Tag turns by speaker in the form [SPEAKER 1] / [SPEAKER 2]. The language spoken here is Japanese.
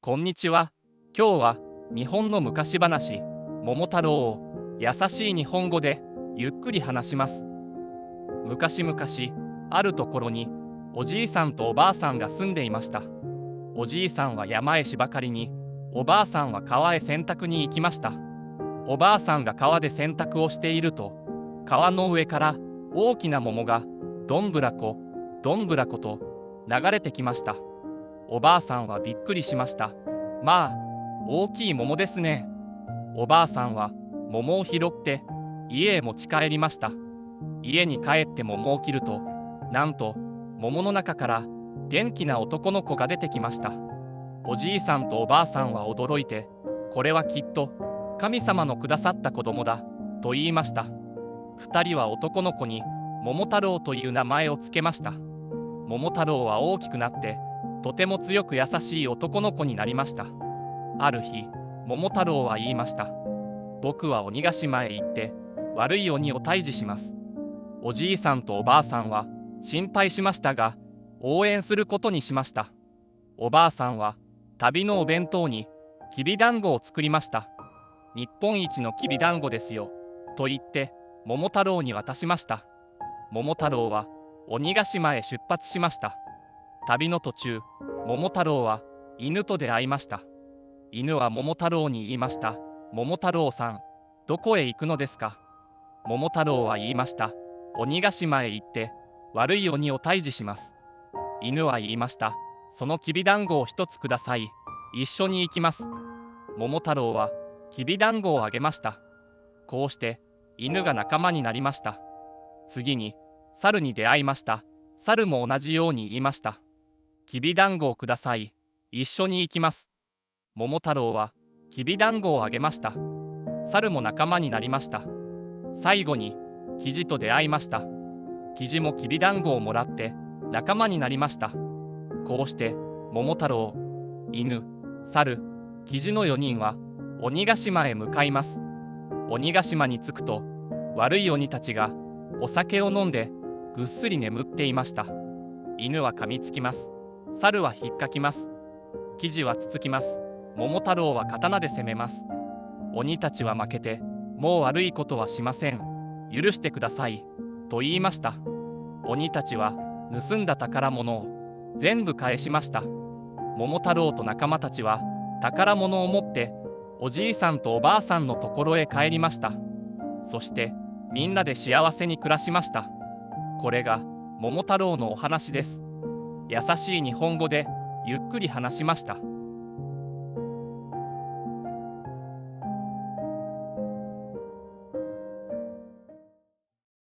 [SPEAKER 1] こんにちは。今日は日本の昔話、桃太郎を優しい日本語でゆっくり話します。昔々、あるところにおじいさんとおばあさんが住んでいました。おじいさんは山へ芝刈りに、おばあさんは川へ洗濯に行きました。おばあさんが川で洗濯をしていると、川の上から大きな桃がどんぶらこ、どんぶらこと流れてきました。おばあさんはびっくりしました。まあ、大きい桃ですね。おばあさんは桃を拾って家へ持ち帰りました。家に帰って桃を切ると、なんと桃の中から元気な男の子が出てきました。おじいさんとおばあさんは驚いて、これはきっと神様のくださった子供だと言いました。二人は男の子に桃太郎という名前をつけました。桃太郎は大きくなってとても強く優しい男の子になりました。ある日、桃太郎は言いました。僕は鬼ヶ島へ行って悪い鬼を退治します。おじいさんとおばあさんは心配しましたが、応援することにしました。おばあさんは旅のお弁当にきびだんごを作りました。日本一のきびだんごですよと言って桃太郎に渡しました。桃太郎は鬼ヶ島へ出発しました。旅の途中、桃太郎は犬と出会いました。犬は桃太郎に言いました。桃太郎さん、どこへ行くのですか？桃太郎は言いました。鬼ヶ島へ行って悪い鬼を退治します。犬は言いました。そのきびだんごを一つください。一緒に行きます。桃太郎はきびだんごをあげました。こうして犬が仲間になりました。次に猿に出会いました。猿も同じように言いました。きびだんごをください。一緒に行きます。桃太郎はきびだんごをあげました。猿も仲間になりました。最後にキジと出会いました。キジもきびだんごをもらって仲間になりました。こうして桃太郎、犬、猿、キジの4人は鬼ヶ島へ向かいます。鬼ヶ島に着くと、悪い鬼たちがお酒を飲んでぐっすり眠っていました。犬は噛みつきます。猿はひっかきます。キジはつつきます。桃太郎は刀で攻めます。鬼たちは負けて、もう悪いことはしません。許してください。と言いました。鬼たちは盗んだ宝物を全部返しました。桃太郎と仲間たちは宝物を持っておじいさんとおばあさんのところへ帰りました。そしてみんなで幸せに暮らしました。これが桃太郎のお話です。優しい日本語でゆっくり話しました。